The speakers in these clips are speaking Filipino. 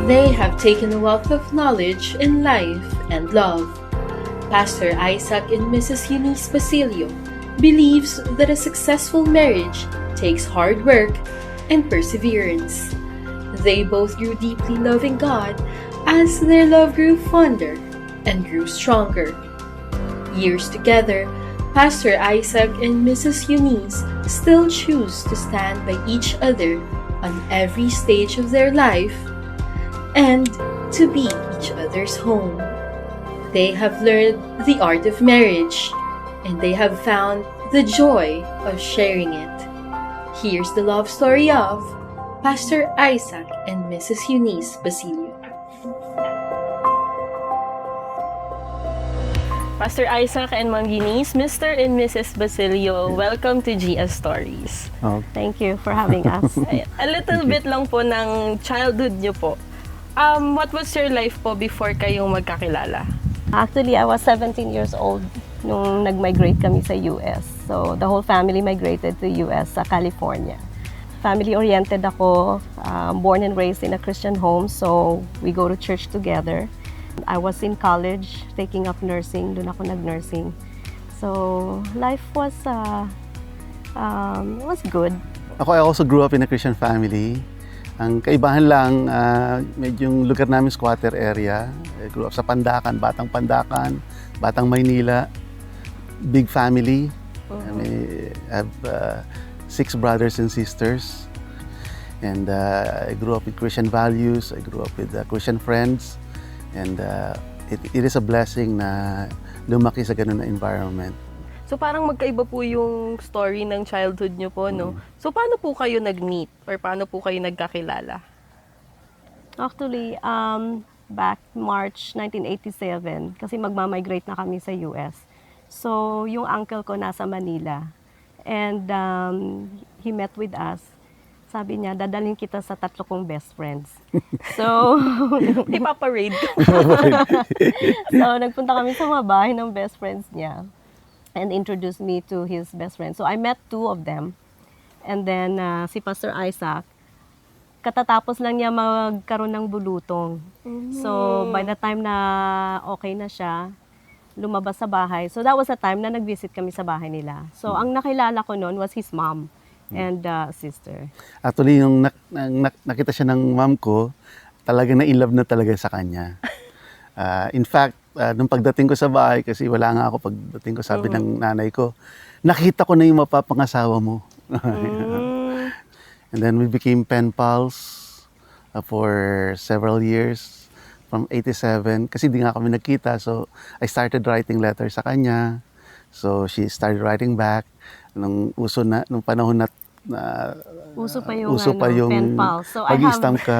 They have taken a wealth of knowledge in life and love. Pastor Isaac and Mrs. Eunice Basilio believes that a successful marriage takes hard work and perseverance. They both grew deeply loving God as their love grew fonder and grew stronger. Years together, Pastor Isaac and Mrs. Eunice still choose to stand by each other on every stage of their life and to be each other's home. They have learned the art of marriage, and they have found the joy of sharing it. Here's the love story of Pastor Isaac and Mrs. Eunice Basilio. Pastor Isaac and Ma'am Eunice, Mr. and Mrs. Basilio, welcome to GS Stories. Oh, Thank you for having us. A little bit lang po ng childhood niyo po. What was your life po before kayong magkakilala? Actually, I was 17 years old nung nag-migrate kami sa US. So, the whole family migrated to US sa California. Family-oriented ako, born and raised in a Christian home, so we go to church together. I was in college, taking up nursing. Doon ako nag-nursing. So, life was good. I also grew up in a Christian family. Ang kaibahan lang, medyo yung lugar namin squatter area. I grew up sa Pandakan, Batang Maynila. Big family. I have 6 brothers and sisters. And I grew up with Christian values. I grew up with Christian friends. And it is a blessing na lumaki sa ganun na environment. So parang magkaiba po yung story ng childhood niyo po, no? So paano po kayo nag-meet or paano po kayo nagkakilala? Actually, back March 1987, kasi magmamigrate na kami sa US. So, yung uncle ko nasa Manila. And he met with us. Sabi niya, dadalhin kita sa 3 kong best friends. So, Ipaparade ko. so, nagpunta kami sa mga bahay ng best friends niya and introduced me to his best friends. So, I met 2 of them. And then, si Pastor Isaac, katatapos lang niya magkaroon ng bulutong. So, by the time na okay na siya, lumabas sa bahay. So, that was the time na nag-visit kami sa bahay nila. So, ang nakilala ko noon was his mom and sister. Actually, yung nakita siya ng mom ko, talaga na-inlove na talaga sa kanya. In fact, nung pagdating ko sa bahay, kasi wala nga ako pagdating ko, sabi ng nanay ko, nakita ko na yung mapapangasawa mo. And then we became pen pals for several years, from 87, kasi di nga kami nagkita, so I started writing letters sa kanya. So she started writing back. Nung panahon na Uso pa yung pen pals. So pag-i-stamp ka.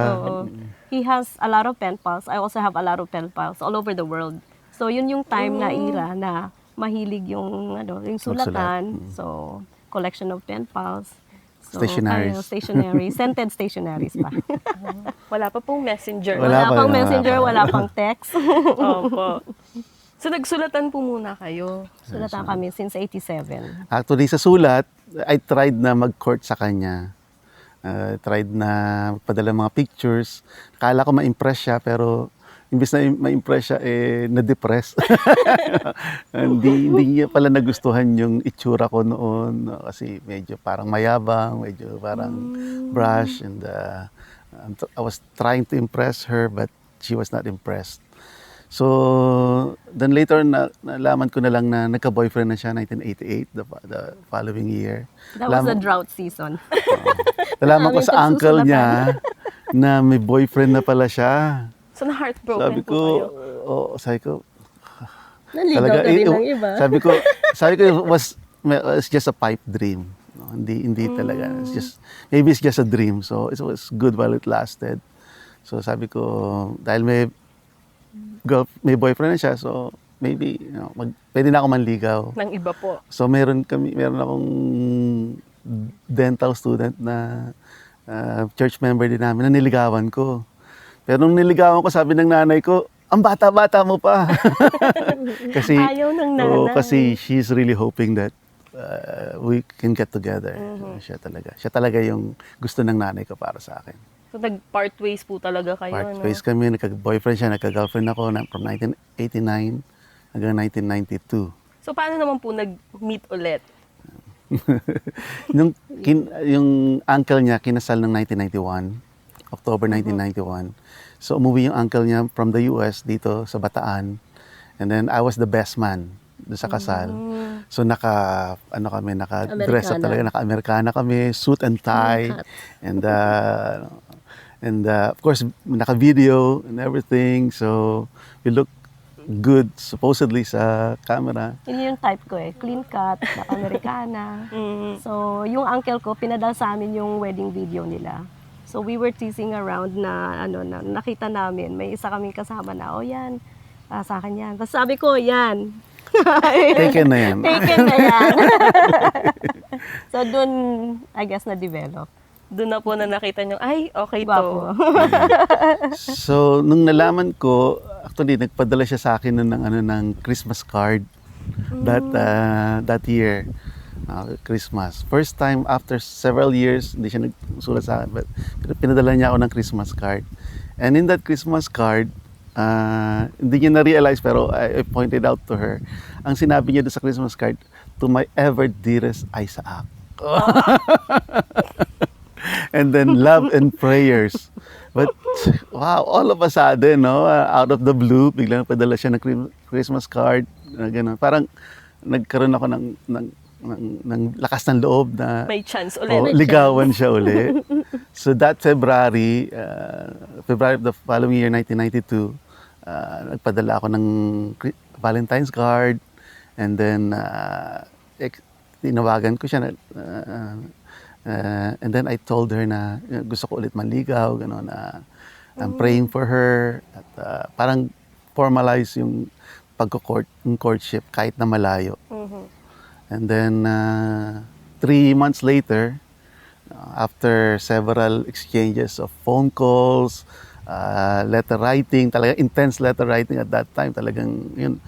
He has a lot of pen pals. I also have a lot of pen pals all over the world. So yun yung time na era na mahilig yung sulatan. So collection of pen pals. So, Stationaries. Scented stationaries pa. Wala pa pong messenger. Wala pang messenger, wala pang text. Opo. So nagsulatan po muna kayo. Sulatan kami since 87. Actually, sa sulat, I tried na mag-court sa kanya. Tried na magpadala mga pictures. Akala ko ma-impress siya, pero imbes na ma-impress siya, na-depress. Hindi niya pala nagustuhan yung itsura ko noon. Kasi medyo parang mayabang, medyo parang brush. And I was trying to impress her, but she was not impressed. So, then later, nalaman ko na lang na nagka-boyfriend na siya 1988, the following year. That was a drought season. Nalaman ko sa uncle niya na may boyfriend na pala siya. So na-heartbroken Sabi ko, Naligaw ka din ng iba. Sabi ko, it's just a pipe dream. No, hindi talaga. Maybe it's just a dream. So, it was good while it lasted. So, sabi ko, dahil may boyfriend na siya, so maybe pwede na ako manligaw. Ng iba po. So meron akong dental student na church member din namin na niligawan ko. Pero nung niligawan ko, sabi ng nanay ko, ang bata-bata mo pa. Kasi ayaw ng nanay. Kasi she's really hoping that we can get together. Siya talaga yung gusto ng nanay ko para sa akin. So, nag-part ways po talaga kayo, Part no? ways kami, nagka-boyfriend siya, nagka-girlfriend ako from 1989 hanggang 1992. So, paano naman po nag-meet ulit? Yung uncle niya kinasal ng 1991, October 1991. So umuwi yung uncle niya from the US dito sa Bataan. And then I was the best man doon sa kasal. So naka-dress up talaga, naka-Amerikana kami, suit and tie. And of course, naka-video and everything. So we look good supposedly sa camera. Yun yung type ko eh. Clean cut, naka-Amerikana. So, yung uncle ko, pinadala sa amin yung wedding video nila. So, we were teasing around na, na nakita namin, may isa kaming kasama na, oh yan, sa akin yan. Tapos sabi ko, yan. Taken na yan. Taken na yan. So, dun, I guess, na-develop. Doon na po na nakita nyo, ay, okay to. So, nung nalaman ko, actually, nagpadala siya sa akin ng Christmas card that year. Christmas. First time after several years, hindi siya nagsulat sa akin, but pinadala niya ako ng Christmas card. And in that Christmas card, hindi niya na-realize, pero I pointed out to her, ang sinabi niya doon sa Christmas card, to my ever dearest Isaac. And then love and prayers. But wow, all of a sudden, out of the blue, biglang padala siya ng Christmas card, gano'n. Parang nagkaroon ako ng lakas ng loob na may chance ulit. Ligawan siya uli. So that February of the following year, 1992, nagpadala ako ng Valentine's card, and then tinawagan ko siya and then I told her na gusto ko ulit manligaw, gano'n, na I'm praying for her, at parang formalize yung courtship kahit na malayo. And then 3 months later, after several exchanges of phone calls, letter writing, talaga intense letter writing at that time, talagang yun,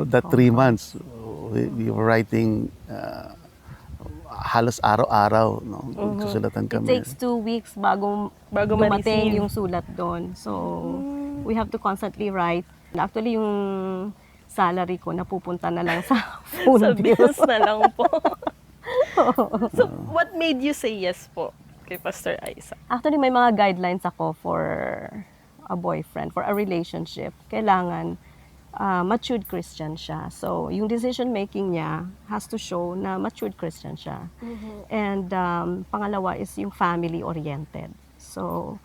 that 3 months we were writing halos araw-araw, susulatan kami. It takes 2 weeks bago dumating yung sulat doon. So, we have to constantly write. Actually, yung salary ko napupunta na lang sa phone bills na lang po. So, what made you say yes po kay Pastor Isaac? Actually, may mga guidelines ako for a boyfriend, for a relationship. Kailangan matured Christian siya. So, yung decision making niya has to show na matured Christian siya. And pangalawa is yung family oriented. So,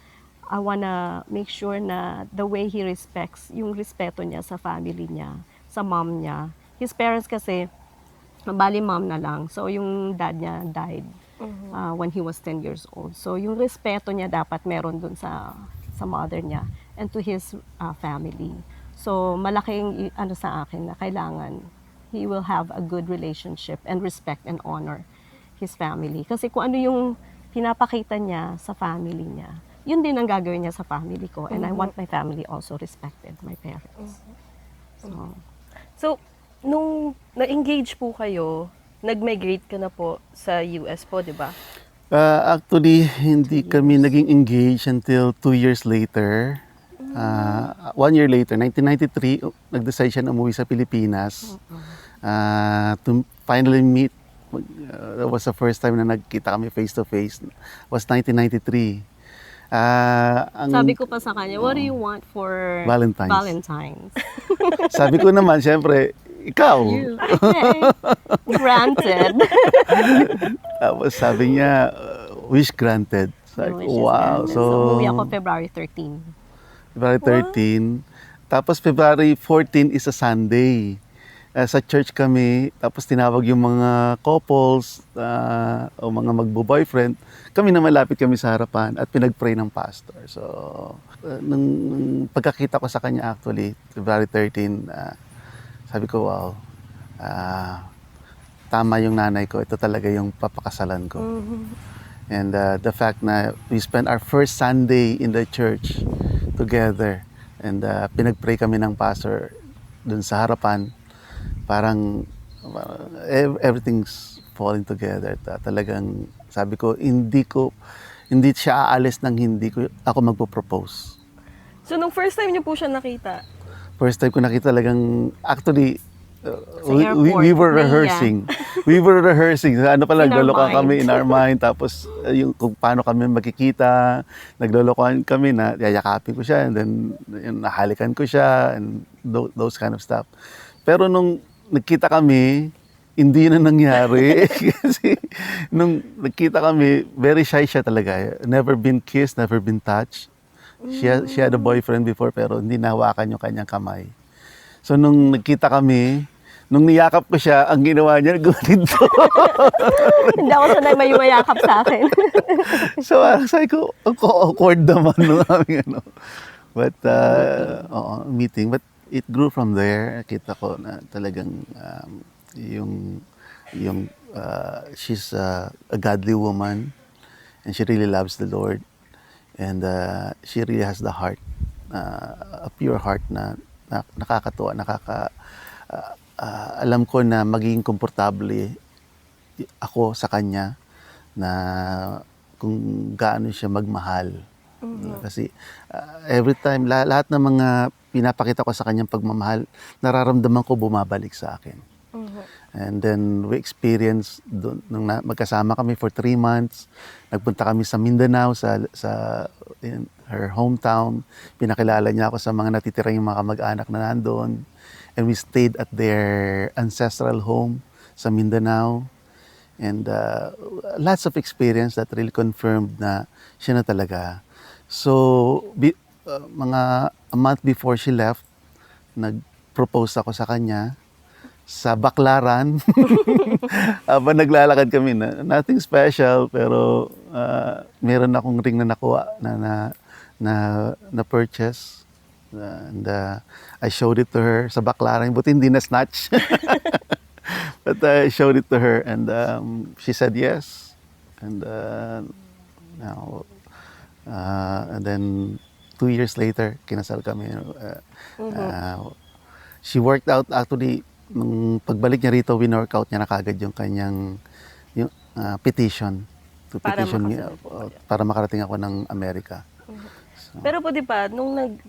I wanna make sure na the way he respects, yung respeto niya sa family niya, sa mom niya. His parents kasi, bali mom na lang. So, yung dad niya died when he was 10 years old. So, yung respeto niya dapat meron dun sa mother niya and to his family. So, malaking sa akin na kailangan he will have a good relationship and respect and honor his family. Kasi kung ano yung pinapakita niya sa family niya, yun din ang gagawin niya sa family ko. And I want my family also respected, my parents. So, nung na-engage po kayo, nag-migrate ka na po sa US po, di ba? Actually, hindi kami naging engaged until 2 years later. 1 year later, 1993, nag-decide siya na umuwi sa Pilipinas to finally meet. That was the first time na nagkita kami face-to-face. Was 1993. Sabi ko pa sa kanya, what do you want for Valentine's? Sabi ko naman, syempre, ikaw. Granted. Tapos sabi niya, wish granted. Like, wow. Granted. So, umuwi ako February 13. February 13. Tapos February 14 is a Sunday. Sa church kami, tapos tinawag yung mga couples o mga magbo-boyfriend. Kami na malapit kami sa harapan at pinag-pray ng pastor. So, nung pagkakita ko sa kanya actually, February 13, sabi ko, wow, tama yung nanay ko. Ito talaga yung papakasalan ko. And the fact na we spent our first Sunday in the church together, and pinag-pray kami ng pastor dun sa harapan, parang everything's falling together. Talagang sabi ko, hindi siya aalis nang hindi ko ako magpo-propose. So, nung first time niyo po siya nakita, First time ko nakita talagang, actually, Sa we airport, were Naiya. rehearsing. We were rehearsing. Ano pala, In our naglolokohan kami mind. in our mind. Tapos, yung kung paano kami magkikita, naglolokohan kami na yayakapin ko siya and then yun, nahalikan ko siya and those kind of stuff. Pero nung nagkita kami, hindi na nangyari. Kasi nung nagkita kami, very shy siya talaga. Never been kissed, never been touched. She had a boyfriend before pero hindi nahawakan yung kanyang kamay. So nung nagkita kami, nung niyakap ko siya, ang ginawa niya, ganito. hindi ako sanay may mayakap sa akin. So sabi ko, ang awkward naman nung aming ano. But, meeting. But it grew from there. Kita ko na talagang she's a godly woman and she really loves the Lord. And she really has the heart, a pure heart na nakakatuwa, alam ko na magiging komportable ako sa kanya na kung gaano siya magmahal. Kasi every time, lahat ng mga pinapakita ko sa kanyang pagmamahal, nararamdaman ko bumabalik sa akin. And then we experienced, nung magkasama kami for 3 months, nagpunta kami sa Mindanao, in her hometown. Pinakilala niya ako sa mga natitirang yung mga kamag-anak na nandoon. And we stayed at their ancestral home sa Mindanao. And lots of experience that really confirmed na siya na talaga. So, mga a month before she left, nag-propose ako sa kanya sa Baclaran. Habang naglalakad kami na nothing special pero meron akong ring na nakuha na purchase and I showed it to her sa Baclaran, buti hindi na snatch. But I showed it to her and she said yes and now and then 2 years later kinasal kami. She worked out actually. Nung pagbalik niya rito, win-workout niya na kagad yung kanyang petition. Para makarating ako ng Amerika. So, Pero po di ba,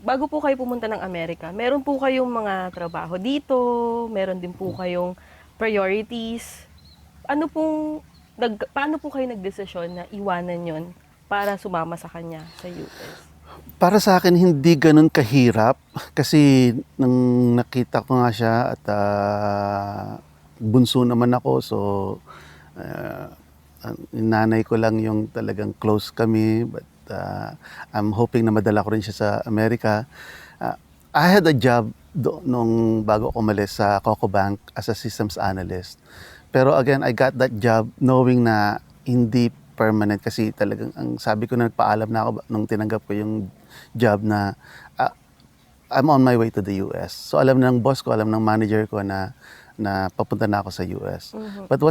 bago po kayo pumunta ng Amerika, meron po kayong mga trabaho dito, meron din po kayong priorities. Paano po kayo nagdesisyon na iwanan yon para sumama sa kanya sa US? para sa akin, hindi ganun kahirap. Kasi nung nakita ko nga siya at bunso naman ako, so yung nanay ko lang yung talagang close kami. But I'm hoping na madala ko rin siya sa Amerika. I had a job nung bago ako umalis sa Coco Bank as a systems analyst. Pero again, I got that job knowing na hindi permanent kasi talagang ang sabi ko na nagpaalam na ako nung tinanggap ko yung job na I'm on my way to the US. So alam ng boss ko, alam ng manager ko na papunta na ako sa US. But that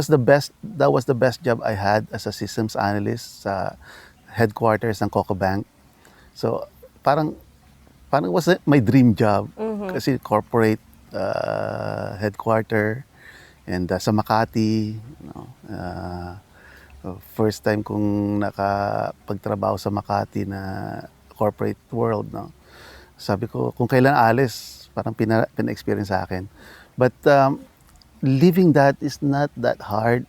was the best job I had as a systems analyst sa headquarters ng Coco Bank. So parang was my dream job kasi corporate headquarter and sa Makati, first time kong nakapagtrabaho sa Makati na corporate world, no. Sabi ko kung kailan alis, parang pina-experience sa akin. But living that is not that hard.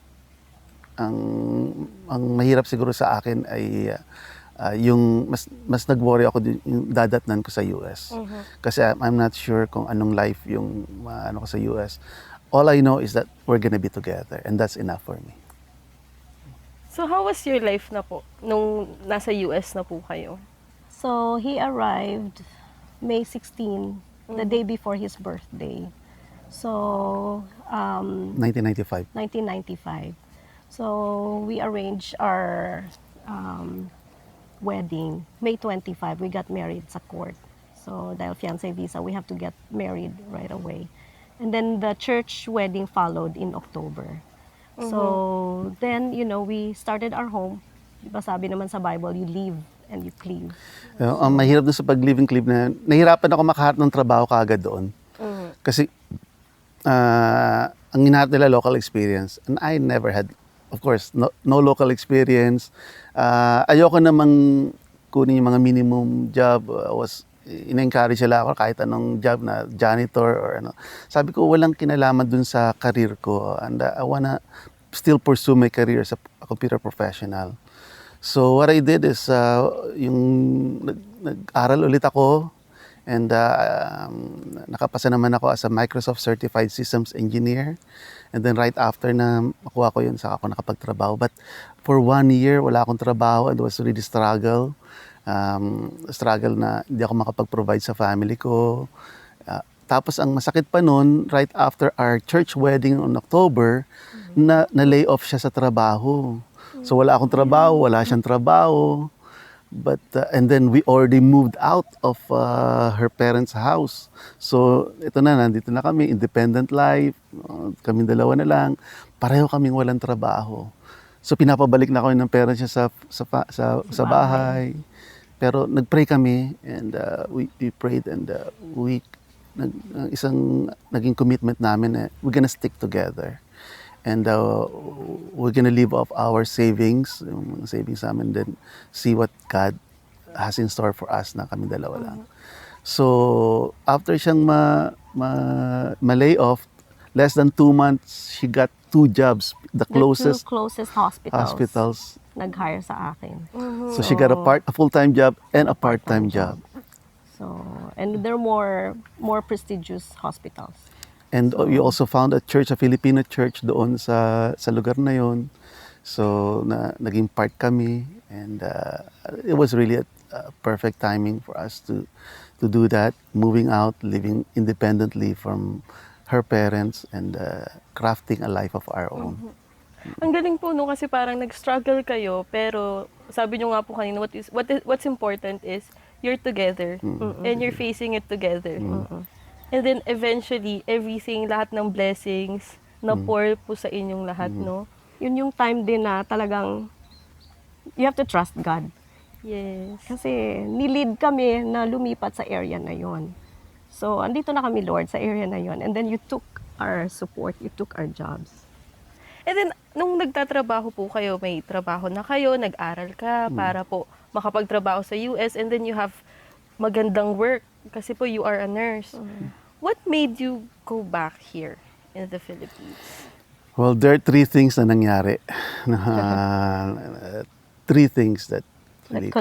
Ang mahirap siguro sa akin ay yung mas nag-worry ako yung dadatnan ko sa US. Kasi I'm not sure kung anong life yung ano ko sa US. All I know is that we're gonna be together and that's enough for me. So how was your life na po nung nasa US na po kayo? So he arrived May 16, the day before his birthday. So 1995. 1995. So we arranged our wedding May 25. We got married sa court. So dahil fiancé visa, we have to get married right away. And then the church wedding followed in October. So then, we started our home. Diba sabi naman sa Bible, you live and you cleave. Ang mahirap doon sa pag-live and cleave na nahirapan ako makahanap ng trabaho kaagad doon. Kasi ang hinahanap nila local experience. And I never had, of course, no local experience. Ayoko namang kunin yung mga minimum job. In-encourage sila ako kahit anong job na janitor or ano. Sabi ko, walang kinalaman dun sa career ko. And I wanna still pursue my career as a computer professional. So what I did is, nag-aral ulit ako. And nakapasa naman ako as a Microsoft Certified Systems Engineer. And then right after na makuha ko yun, saka ako nakapagtrabaho. But for 1 year, wala akong trabaho and it was really struggle. Struggle na hindi ako makapag-provide sa family ko. Tapos ang masakit pa nun, right after our church wedding on October, na-lay off siya sa trabaho. So wala akong trabaho, wala siyang trabaho. But and then we already moved out of her parents' house. So ito na, nandito na kami, independent life. Kaming dalawa na lang. Pareho kaming walang trabaho. So pinapabalik na ako ng parents niya sa bahay. Pero nagpray kami and we prayed and isang naging commitment namin na we're gonna stick together. And we're gonna live off our savings, yung savings namin, then see what God has in store for us na kami dalawa lang. So, after siyang ma-lay off, less than 2 months, she got 2 jobs. The The closest two closest hospitals. nag-hire sa akin. So, she got a full-time job and a part-time job. So, and they're more prestigious hospitals. And we also found a church, a Filipino church doon sa lugar na yon. So, naging part kami. And it was really a perfect timing for us to do that. Moving out, living independently from her parents and crafting a life of our own. Ang galing po no kasi parang nag-struggle kayo pero sabi niyo nga po kanina what's important is you're together and you're facing it together. And then eventually everything, lahat ng blessings na pour po sa inyong lahat, no? Yun yung time din na talagang you have to trust God. Yes. Kasi nilid kami na lumipat sa area na yon. So, andito na kami, Lord, sa area na yon. And then you took our support, you took our jobs. And then nung nagtatrabaho po kayo, may trabaho na kayo, nag-aral ka para po makapagtrabaho sa US and then you have magandang work kasi po you are a nurse. What made you go back here in the Philippines? Well, there are 3 things na nangyari. 3 things that really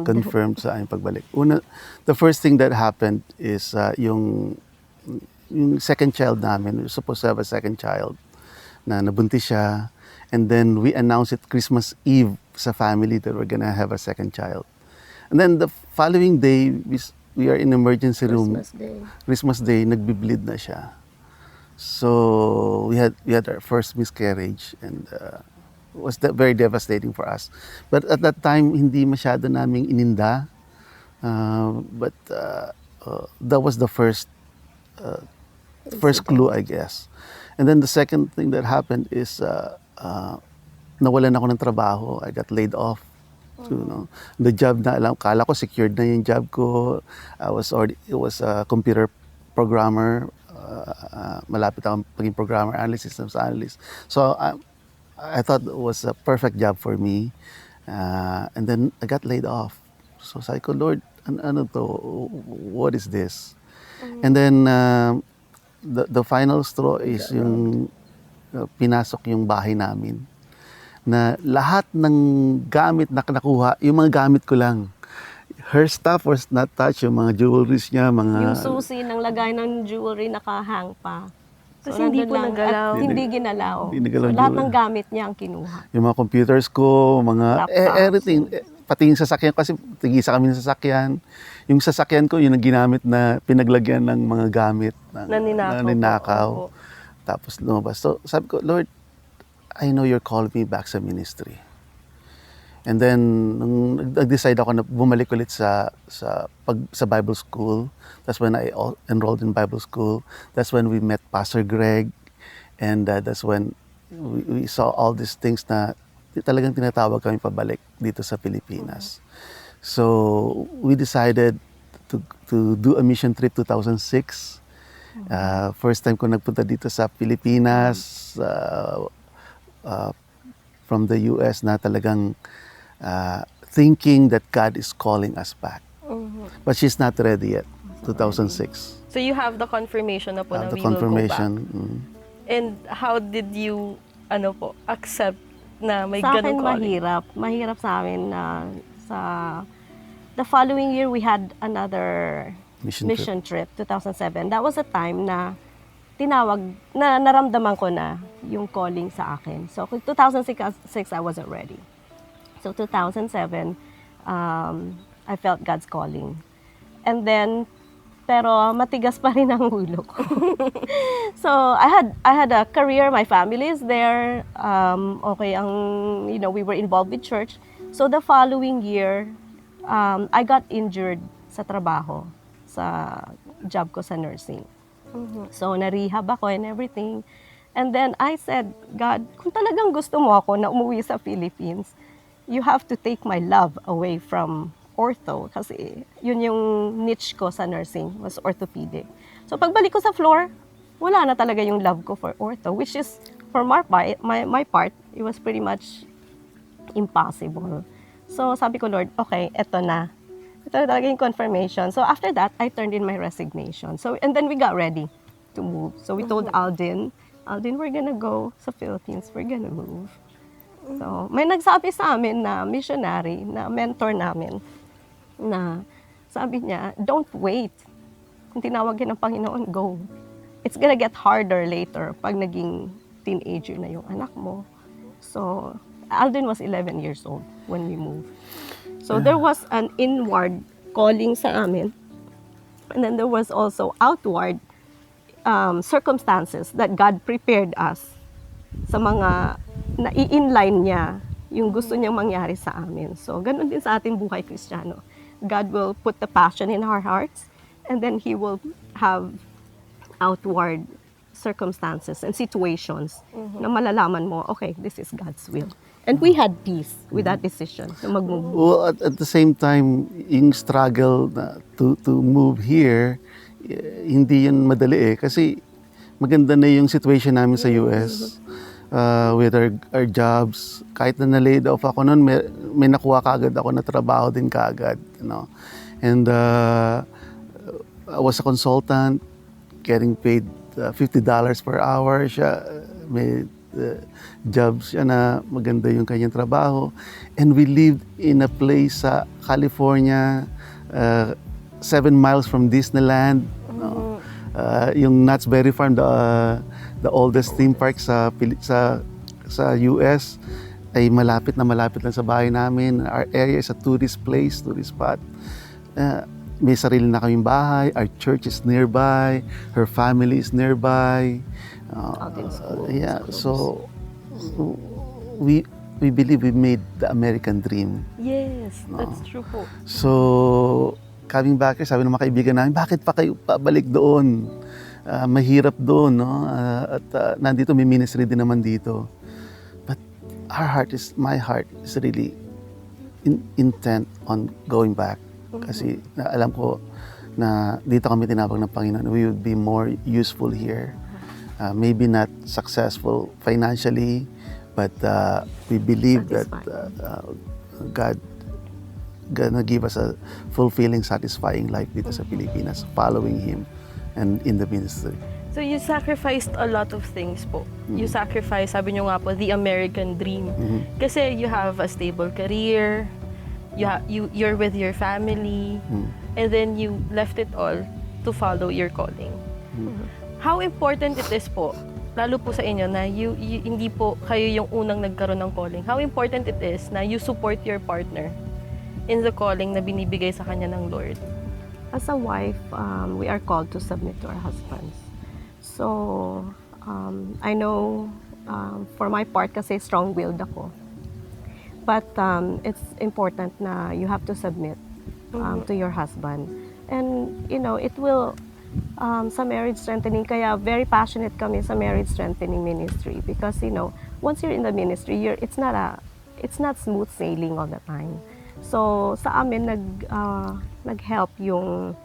confirmed sa aking pagbalik. Una, the first thing that happened is yung second child namin. We were supposed to have a second child na nabuntis siya. And then we announced it Christmas Eve sa family that we're gonna have a second child. And then the following day, we are in emergency room. Christmas Day, nagbi-bleed na siya. So we had our first miscarriage and it was very devastating for us. But at that time, hindi masyado naming ininda. But that was the first clue, I guess. And then the second thing that happened is nawalan ako ng trabaho. I got laid off. So, the job na kala ko secured na yung job ko. It was a computer programmer. Malapit akong paging programmer, analyst, systems analyst. So I thought it was a perfect job for me. And then I got laid off. So sabi ko, Lord, ano to? What is this? And then the final straw is yung pinasok yung bahay namin. Na lahat ng gamit na nakuha, yung mga gamit ko lang. Her stuff was not touched, yung mga jewelries niya, Yung susi ng lagay ng jewelry nakahang pa. Kasi hindi po nandun lang nagalaw. at hindi ginalaw. Hindi nagalaw So, lahat jewelry. ng gamit niya ang kinuha. Yung mga computers ko, mga Laptops. everything. Pati yung sasakyan, kasi tigisa kami ng sasakyan. Yung sasakyan ko, yun ang ginamit na pinaglagyan ng mga gamit na ninakaw. Tapos lumabas. So sabi ko, Lord, I know you're calling me back sa ministry. And then, nung nag-decide ako na bumalik ulit sa Bible school, that's when I enrolled in Bible school. That's when we met Pastor Greg. And that's when we saw all these things na talagang tinatawag kami pabalik dito sa Pilipinas. So, we decided to do a mission trip 2006. First time ko nagpunta dito sa Pilipinas, from the US, na talagang thinking that God is calling us back. But she's not ready yet. 2006. So you have the confirmation na po na The we will go back. confirmation. And how did you, accept na may Sa ganong akin, calling? mahirap. Mahirap sa amin na the following year, we had another mission trip, 2007. That was a time na naramdaman ko na yung calling sa akin. So, 2006, I wasn't ready. So, 2007, I felt God's calling. And then, pero matigas pa rin ang ulo ko. So, I had a career, my family is there. Okay, we were involved with church. So, the following year, I got injured sa trabaho, sa job ko sa nursing. So, na-rehab ako and everything. And then I said, God, kung talagang gusto mo ako na umuwi sa Philippines, you have to take my love away from ortho. Kasi yun yung niche ko sa nursing, was orthopedic. So, pagbalik ko sa floor, wala na talaga yung love ko for ortho, which is, for my part, it was pretty much impossible. So, sabi ko, Lord, okay, eto na. Ito na talaga yung confirmation. So, after that, I turned in my resignation. So, and then we got ready to move. So, we told Aldin, we're gonna go sa Philippines. We're gonna move. So, may nagsabi sa amin na missionary, na mentor namin, na sabi niya, don't wait. Kung tinawag yan ng Panginoon, go. It's gonna get harder later pag naging teenager na yung anak mo. So, Aldin was 11 years old when we moved. So, there was an inward calling sa amin. And then there was also outward circumstances that God prepared us sa mga na-i-inline niya yung gusto niyang mangyari sa amin. So, ganun din sa ating buhay Kristiyano. God will put the passion in our hearts, and then He will have outward circumstances and situations na malalaman mo, okay, this is God's will. And we had peace with that decision na mag-move. Well, at the same time, yung struggle to move here, hindi yun madali eh. Kasi maganda na yung situation namin sa US with our jobs. Kahit na na-laid off ako noon, may nakuha kagad ako na trabaho din kagad. And I was a consultant, getting paid $50 per hour. Siya may job siya na maganda yung kanyang trabaho. And we lived in a place sa California, 7 miles from Disneyland. Yung Knott's Berry Farm, the oldest theme park sa US, ay malapit lang sa bahay namin. Our area is a tourist place, tourist spot. May sarili na kaming bahay, our church is nearby, her family is nearby. Yeah, so we believe we made the American dream. Yes, that's true po. So, coming back, sabi ng mga kaibigan namin, bakit pa kayo pabalik doon? Mahirap doon, no? At nandito may ministry din naman dito. But my heart is really intent on going back. Kasi alam ko na dito kami tinawag ng Panginoon, we would be more useful here. Maybe not successful financially, but we believe that God gonna give us a fulfilling, satisfying life dito sa Pilipinas, following Him and in the ministry. So you sacrificed a lot of things po. You sacrificed, sabi nyo nga po, the American dream. Kasi you have a stable career, you're with your family, and then you left it all to follow your calling. How important it is po, lalo po sa inyo na hindi po kayo yung unang nagkaroon ng calling. How important it is na you support your partner in the calling na binibigay sa kanya ng Lord. As a wife, we are called to submit to our husbands. So, I know for my part kasi strong-willed ako. But it's important na you have to submit to your husband. And, it will, sa marriage strengthening, kaya very passionate kami sa marriage strengthening ministry. Because, once you're in the ministry, it's not smooth sailing all the time. So, sa amin, nag-help yung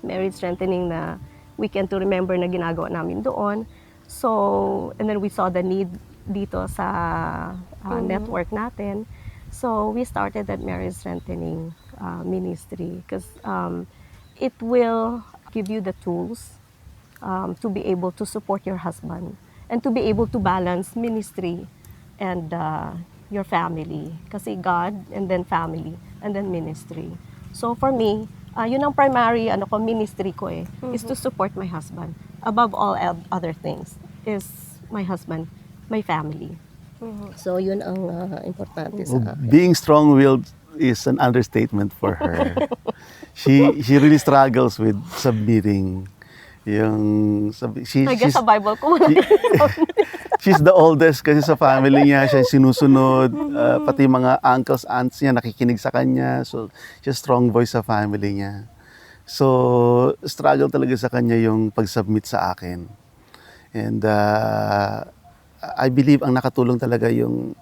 marriage strengthening na weekend to remember na ginagawa namin doon. So, and then we saw the need dito sa network natin. So, we started that marriage strengthening ministry because it will give you the tools to be able to support your husband and to be able to balance ministry and your family. Kasi God and then family and then ministry. So for me, yun ang primary ministry ko is to support my husband. Above all other things is my husband, my family. So yun ang importante sa akin. Being strong-willed is an understatement for her. She really struggles with submitting. I guess sa Bible ko wala. She's the oldest kasi sa family niya, siya yung sinusunod. Pati mga uncles, aunts niya nakikinig sa kanya. So, she's a strong voice sa family niya. So, struggle talaga sa kanya yung pag-submit sa akin. And I believe ang nakatulong talaga yung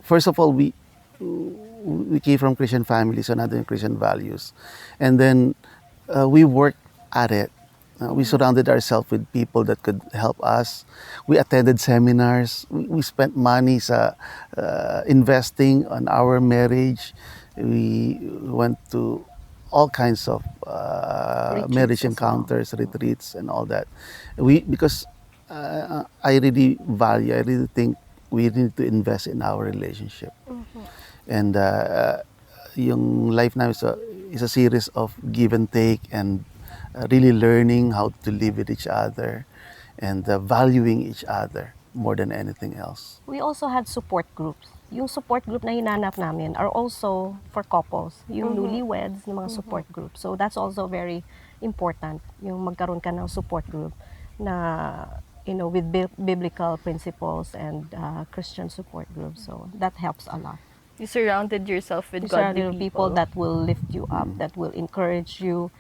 first of all, we came from Christian families, so nandun yung Christian values. And then, we worked at it. We surrounded ourselves with people that could help us. We attended seminars. We spent money sa investing on our marriage. We went to all kinds of marriage encounters, retreats, and all that. Because I really think we need to invest in our relationship. And yung life namin is a series of give and take and really learning how to live with each other and valuing each other more than anything else. We also had support groups. Yung support group na hinanap namin are also for couples. Yung newlyweds ng mga support group. So that's also very important. Yung magkaroon ka ng support group na with biblical principles and Christian support group. So that helps a lot. You surrounded yourself with You godly surrounded people. that will lift you up, that will encourage you,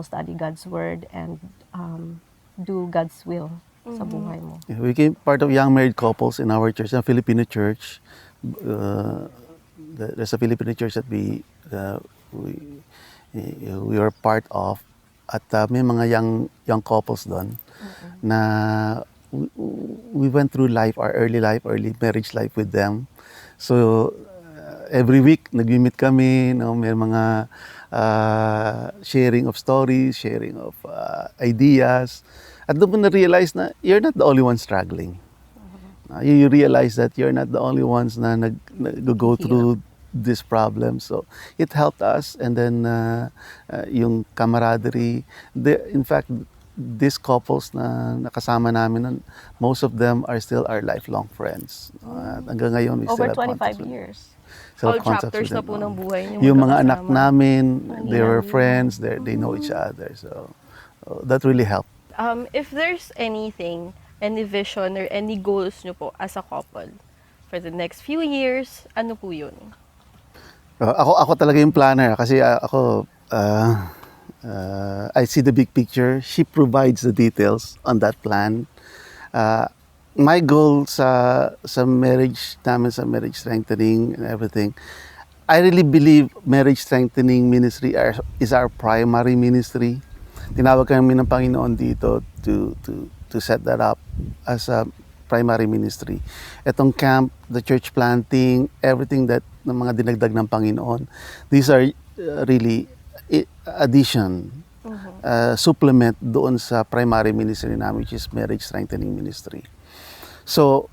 study God's word and do God's will sa buhay mo. Yeah, we became part of young married couples in our church, a Filipino church. There's a Filipino church that we were part of. At may mga young couples doon na we went through early marriage life with them. So every week nag-meet kami, may mga sharing of stories, sharing of ideas. At doon mo na-realize na you're not the only one struggling. You realize that you're not the only ones na nag-go through this problem. So it helped us. And then yung camaraderie. In fact, these couples na nakasama namin, most of them are still our lifelong friends. Hanggang ngayon, we still Over have 25 years. All chapters na po ng buhay niyo. Yung mga anak magkakasama. namin, they were friends, they know each other. So that really helped. If there's anything, any vision or any goals nyo po as a couple for the next few years, ano po yun? Ako talaga yung planner kasi ako I see the big picture. She provides the details on that plan. My goal sa marriage namin, sa marriage strengthening and everything, I really believe marriage strengthening ministry is our primary ministry. Tinawag kami ng Panginoon dito to set that up as a primary ministry. Etong camp, the church planting, everything that ng mga dinagdag ng Panginoon, these are really addition, supplement doon sa primary ministry namin, which is marriage strengthening ministry. So,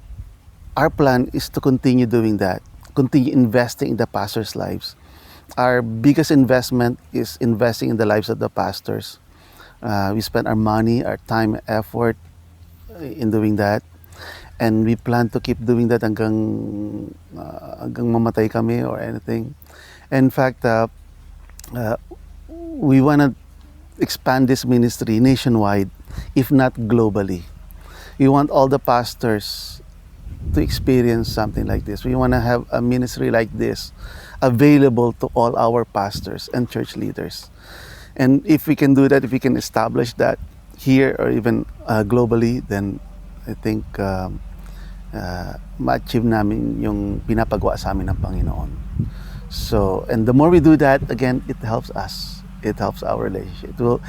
our plan is to continue doing that, continue investing in the pastors' lives. Our biggest investment is investing in the lives of the pastors. We spend our money, our time, effort in doing that. And we plan to keep doing that hanggang mamatay kami or anything. In fact, we want to expand this ministry nationwide, if not globally. We want all the pastors to experience something like this. We want to have a ministry like this available to all our pastors and church leaders. And if we can do that, if we can establish that here or even globally, then I think ma-achieve namin yung pinapagawa sa amin ng Panginoon. So, and the more we do that, again, it helps us. It helps our relationship. It will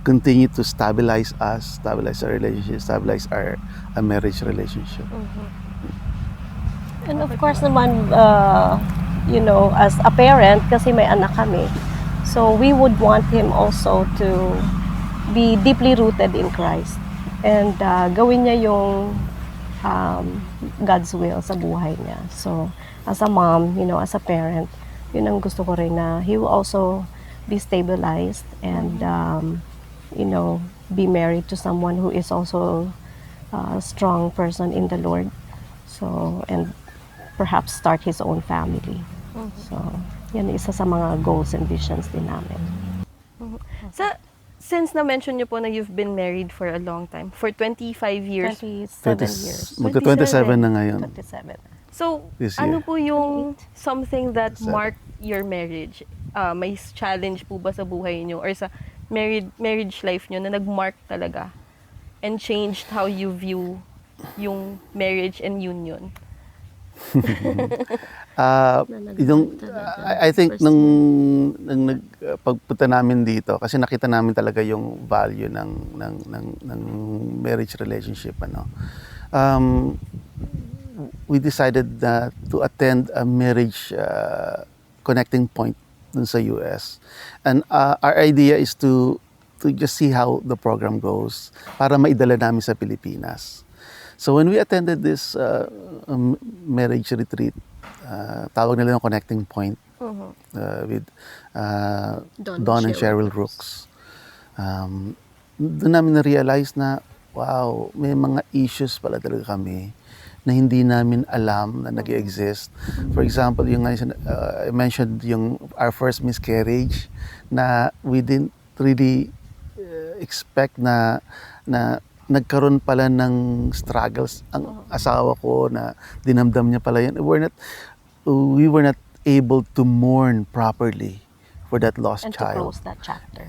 continue to stabilize us, stabilize our relationship, stabilize our a marriage relationship. And of course naman, as a parent, kasi may anak kami, so we would want him also to be deeply rooted in Christ. And gawin niya yung God's will sa buhay niya. So, as a mom, as a parent, yun ang gusto ko rin na he will also be stabilized and, be married to someone who is also a strong person in the Lord. So, and perhaps start his own family. So, yan isa sa mga goals and visions din namin. Sa, since na-mention niyo po na you've been married for a long time, for 25 years. 27 years. Magka-27 na ngayon. 27. So, This ano year. po yung something that 27. marked your marriage? May challenge po ba sa buhay niyo or sa marriage life niyo na nag-mark talaga and changed how you view yung marriage and union? I think nung pagpunta namin dito kasi nakita namin talaga yung value ng marriage relationship we decided to attend a marriage connecting point dun sa US, and our idea is to just see how the program goes para maidala namin sa Pilipinas. So when we attended this marriage retreat, tawag nila yung connecting point with Don and Cheryl Brooks. Doon namin na-realize na, wow, may mga issues pala talaga kami na hindi namin alam na nag-exist. For example, yung I mentioned yung our first miscarriage na we didn't really expect na nagkaroon pala ng struggles ang asawa ko na dinamdam niya pala yun. We were not able to mourn properly for that lost And child. to close that chapter.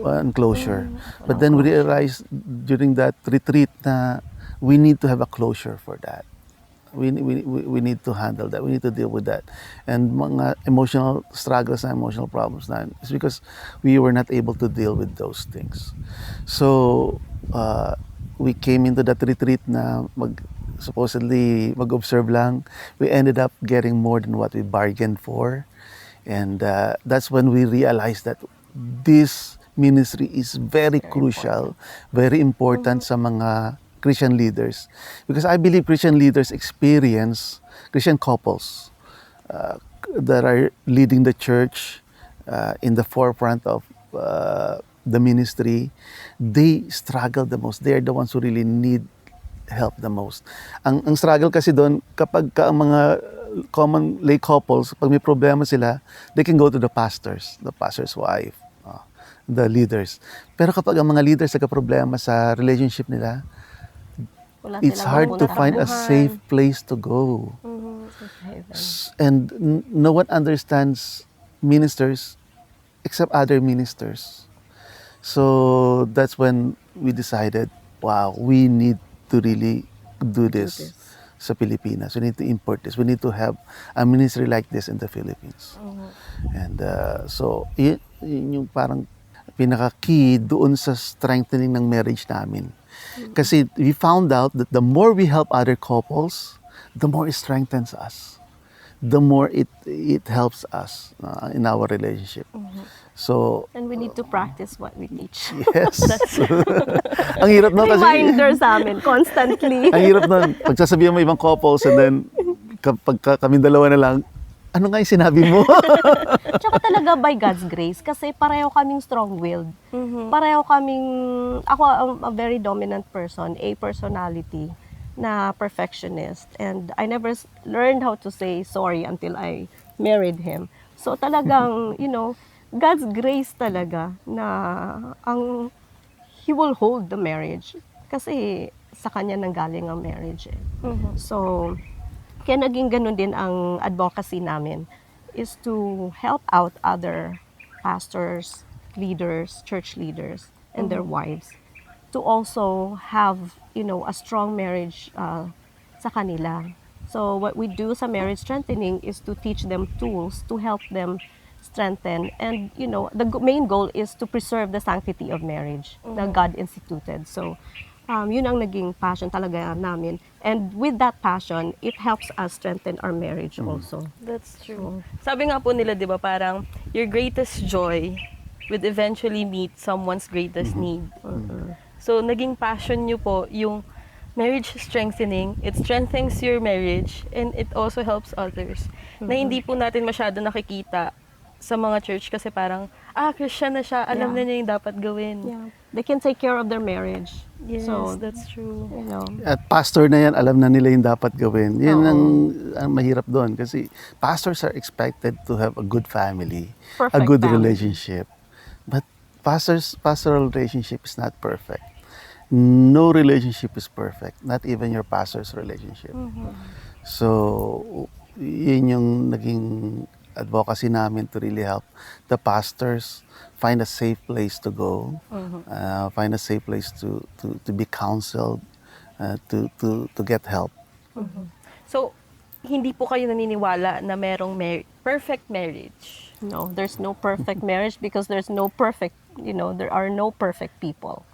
And closure. But then we realized during that retreat na we need to have a closure for that. We need to handle that. We need to deal with that. And mga emotional struggles and emotional problems na is because we were not able to deal with those things. So we came into that retreat na supposedly mag-observe lang. We ended up getting more than what we bargained for. And that's when we realized that this ministry is very crucial, very important sa mga Christian leaders. Because I believe Christian leaders experience, Christian couples that are leading the church in the forefront of the ministry, they struggle the most. They are the ones who really need help the most. Ang struggle kasi doon, kapag ang mga common lay couples, pag may problema sila, they can go to the pastor's wife, the leaders. Pero kapag ang mga leaders nagka-problema sa relationship nila, it's hard to find a safe place to go. And no one understands ministers except other ministers. So that's when we decided, wow, we need to really do this sa Pilipinas. We need to import this. We need to have a ministry like this in the Philippines. And so, yun yung parang pinaka-key doon sa strengthening ng marriage namin. Kasi we found out that the more we help other couples, the more it strengthens us. The more it helps us in our relationship. So, And we need to practice what we teach. yes. Ang hirap nun kasi. Reminder sa amin, constantly. Ang hirap nun. Pagsasabihan mo ibang couples and then kapag kami dalawa na lang, ano nga yung sinabi mo? Tsaka talaga by God's grace, kasi pareho kaming strong-willed. Pareho kaming, ako a very dominant person, a personality na perfectionist. And I never learned how to say sorry until I married him. So talagang, God's grace talaga na He will hold the marriage. Kasi sa Kanya nanggaling ang marriage. So, kaya naging ganun din ang advocacy namin is to help out other pastors, leaders, church leaders, and their wives to also have, a strong marriage sa kanila. So what we do sa marriage strengthening is to teach them tools to help them strengthen, and the main goal is to preserve the sanctity of marriage na God instituted. So yun ang naging passion talaga namin, and with that passion it helps us strengthen our marriage also. That's true. Sabi nga po nila, di ba, parang your greatest joy would eventually meet someone's greatest need. So, naging passion nyo po yung marriage strengthening. It strengthens your marriage and it also helps others. Na hindi po natin masyado nakikita sa mga church kasi parang, Christian na siya, alam na Yeah. niya yung dapat gawin. Yeah, they can take care of their marriage. Yes, So, that's true. At pastor na yan, alam na nila yung dapat gawin. Yan ang mahirap doon kasi pastors are expected to have a good family, a Perfect good family. relationship. But pastoral relationship is not perfect. No relationship is perfect, not even your pastor's relationship. So, yun yung naging advocacy namin to really help the pastors find a safe place to go, find a safe place to be counseled, to get help. So, hindi po kayo naniniwala na merong perfect marriage. No, there's no perfect marriage because there's no perfect, there are no perfect people.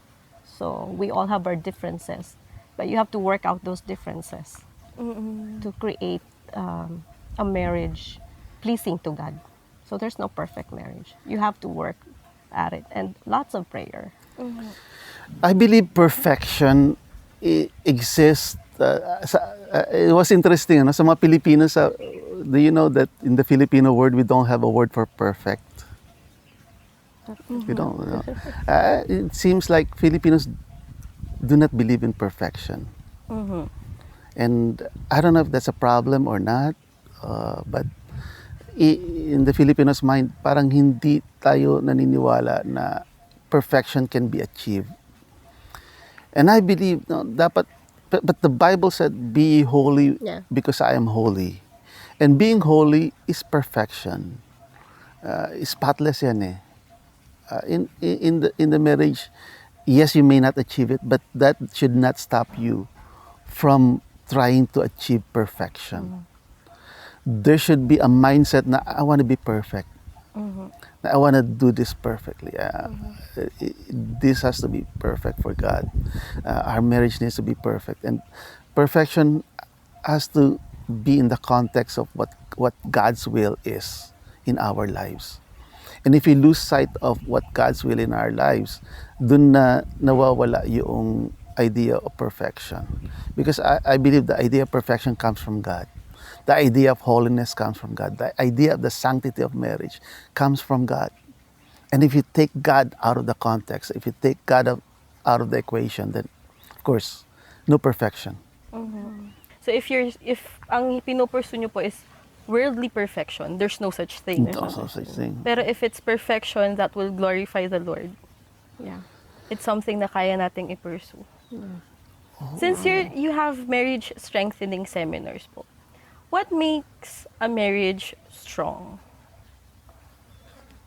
So we all have our differences, but you have to work out those differences to create a marriage pleasing to God. So there's no perfect marriage. You have to work at it and lots of prayer. I believe perfection exists. It was interesting, sa mga Pilipinos, do you know that in the Filipino word, we don't have a word for perfect? We don't. It seems like Filipinos do not believe in perfection. And I don't know if that's a problem or not, but in the Filipinos' mind, parang hindi tayo naniniwala na perfection can be achieved. And I believe, no, dapat, but the Bible said, be holy because I am holy. And being holy is perfection. Spotless yan eh. In the marriage, yes, you may not achieve it, but that should not stop you from trying to achieve perfection. There should be a mindset na I want to be perfect. Na I want to do this perfectly. This has to be perfect for God. Our marriage needs to be perfect, and perfection has to be in the context of what God's will is in our lives. And if we lose sight of what God's will in our lives, dun na nawawala yung idea of perfection. Because I believe the idea of perfection comes from God. The idea of holiness comes from God. The idea of the sanctity of marriage comes from God. And if you take God out of the context, if you take God out of the equation, then of course, no perfection. So if ang pinupursue nyo po is worldly perfection, there's no such thing. No such thing. Pero if it's perfection that will glorify the Lord, it's something na kaya nating i-pursue. Since you have marriage strengthening seminars po, what makes a marriage strong?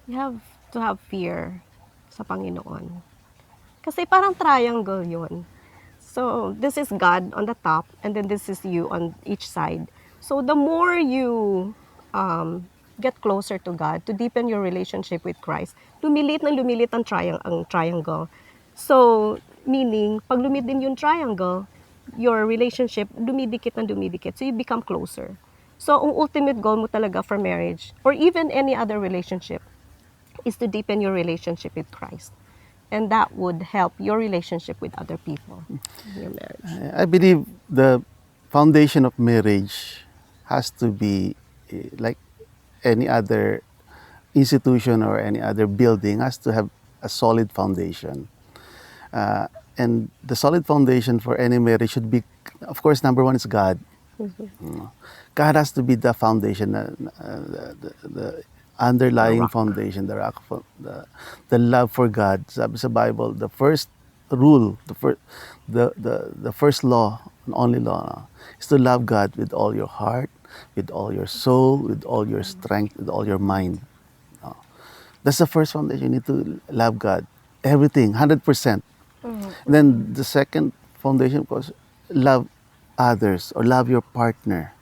You have to have fear sa Panginoon. Kasi parang triangle yun. So, this is God on the top, and then this is you on each side. So, the more you get closer to God, to deepen your relationship with Christ, lumilit ang triangle. So, meaning, pag lumit din yung triangle, your relationship, dumidikit. So, you become closer. So, ang ultimate goal mo talaga for marriage, or even any other relationship, is to deepen your relationship with Christ. And that would help your relationship with other people in your marriage. I believe the foundation of marriage has to be like any other institution or any other building, has to have a solid foundation. And the solid foundation for any marriage should be, of course, number one is God. God has to be the foundation, the underlying foundation, the rock, the love for God. Sabi sa Bible, the first rule, the first law, and only law, is to love God with all your heart, with all your soul, with all your strength, with all your mind. That's the first foundation. You need to love God, everything, 100%. Then the second foundation, of course, love others or love your partner.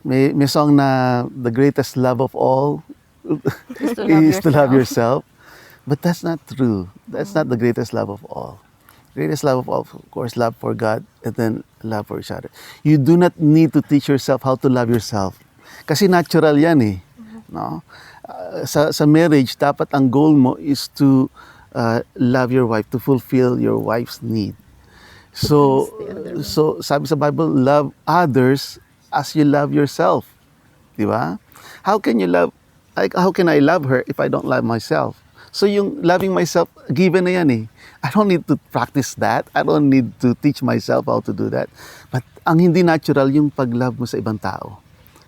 may song na the greatest love of all Is to love is to love yourself. yourself. But that's not true. That's not the greatest love of all. Greatest love of all, of course, love for God and then love for each other. You do not need to teach yourself how to love yourself. Kasi natural yan eh. No? Sa marriage, dapat ang goal mo is to love your wife, to fulfill your wife's need. So, so sabi sa Bible, love others as you love yourself. Di ba? How can you love, like, how can I love her if I don't love myself? So yung loving myself, given na yan eh. I don't need to practice that. I don't need to teach myself how to do that. But ang hindi natural yung pag-love mo sa ibang tao.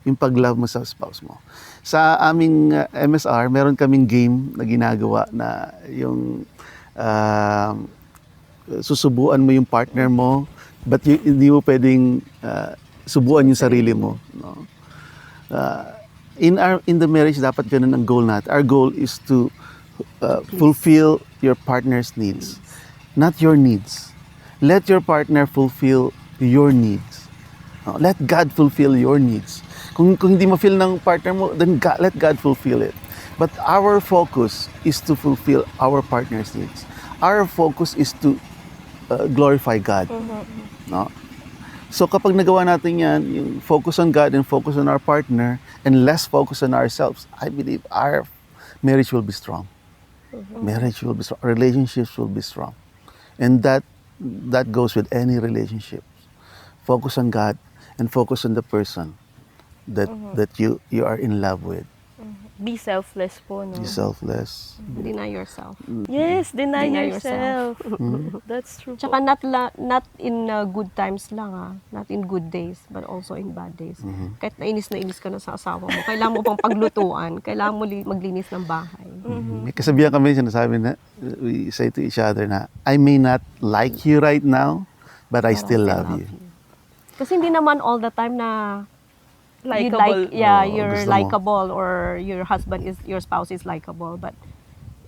Yung pag-love mo sa spouse mo. Sa aming MSR, meron kaming game na ginagawa na yung susubuan mo yung partner mo, but hindi mo pwedeng subuan yung sarili mo. No? In the marriage, dapat ganun ang goal natin. Our goal is to fulfill your partner's needs, not your needs. Let your partner fulfill your needs. No, let God fulfill your needs. Kung hindi mo feel ng partner mo, then let God fulfill it. But our focus is to fulfill our partner's needs. Our focus is to glorify God. No? So kapag nagawa natin yan, yung focus on God and focus on our partner and less focus on ourselves, I believe our marriage will be strong. Marriage will be strong. Relationships will be strong. And that goes with any relationship. Focus on God and focus on the person that you are in love with. Be selfless po, no? Be selfless. Deny yourself. Yes, deny Deny yourself. That's true po. Tsaka not in good times lang not in good days, but also in bad days. Kahit nainis ka na sa asawa mo, kailangan mo pang paglutuan, kailangan mo maglinis ng bahay. May kasabihan kami, sinasabi na, we say to each other na, I may not like you right now, but I still love you. Kasi hindi naman all the time na Likeable. you're gusto mo. likable or your spouse is likable, but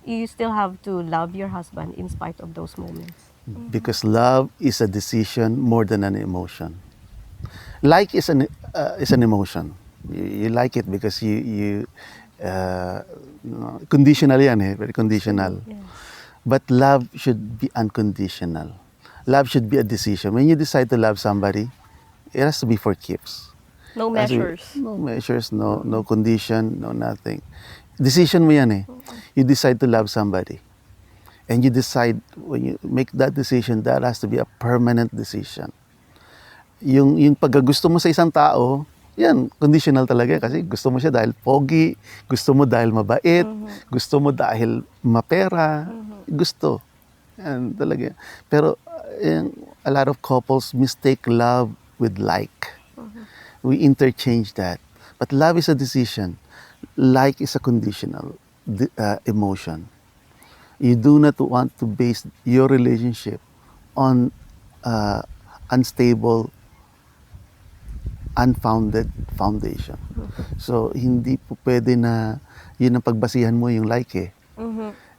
you still have to love your husband in spite of those moments. Because love is a decision more than an emotion. Like is an emotion. You like it because you conditional yan eh, very conditional. But love should be unconditional. Love should be a decision. When you decide to love somebody, it has to be for keeps. No measures. No measures, no condition, no nothing. Decision mo yan eh. You decide to love somebody. And you decide, when you make that decision, that has to be a permanent decision. Yung pagkagusto mo sa isang tao, yan, conditional talaga kasi gusto mo siya dahil pogi, gusto mo dahil mabait, gusto mo dahil mapera, gusto. Yan talaga. Pero a lot of couples mistake love with like. We interchange that. But love is a decision. Like is a conditional emotion. You do not want to base your relationship on unstable, unfounded foundation. So, hindi po pwede na yun ang pagbasihan mo yung like eh.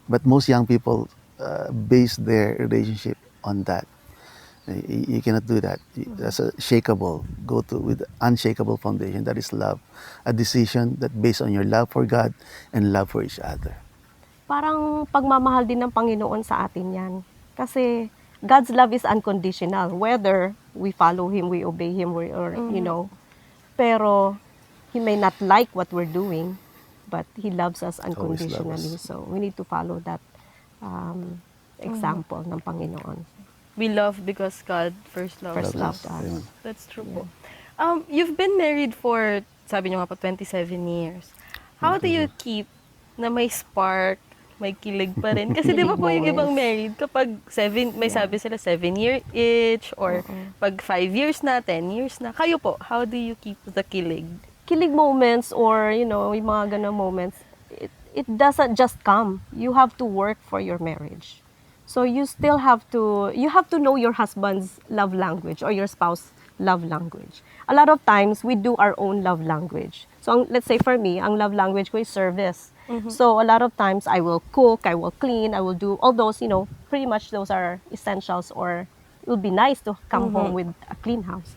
But most young people base their relationship on that. You cannot do that. That's a shakeable. Go to with unshakable foundation. That is love. A decision that based on your love for God and love for each other. Parang pagmamahal din ng Panginoon sa atin yan. Kasi God's love is unconditional. Whether we follow Him, we obey Him, or pero He may not like what we're doing, but He loves us unconditionally. So we need to follow that example ng Panginoon. We love because God first loved Loved us. us. That's true po. You've been married for, sabi niyo nga po, 27 years. How do you keep na may spark, may kilig pa rin? Kasi di ba po yung ibang married, kapag may sabi sila 7 year each, or pag 5 years na, 10 years na. Kayo po, how do you keep the kilig? Kilig moments or, yung mga ganun moments, it doesn't just come. You have to work for your marriage. So you still have to know your husband's love language or your spouse's love language. A lot of times we do our own love language. So let's say for me, ang love language ko is service. So a lot of times I will cook, I will clean, I will do all those, pretty much those are essentials, or it would be nice to come home with a clean house.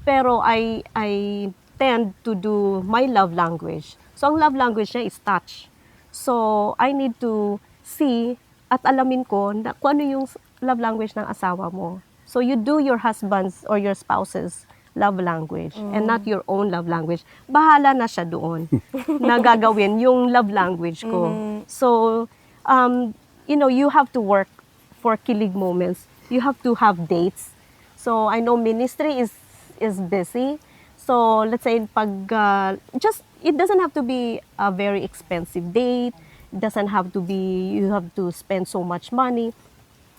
Pero I tend to do my love language. So ang love language niya is touch. So I need to see at alamin ko na kung ano yung love language ng asawa mo. So you do your husband's or your spouse's love language and not your own love language. Bahala na siya doon na gagawin yung love language ko. So, you have to work for kilig moments. You have to have dates. So, I know ministry is busy. So, let's say pag it doesn't have to be a very expensive date. It doesn't have to be you have to spend so much money.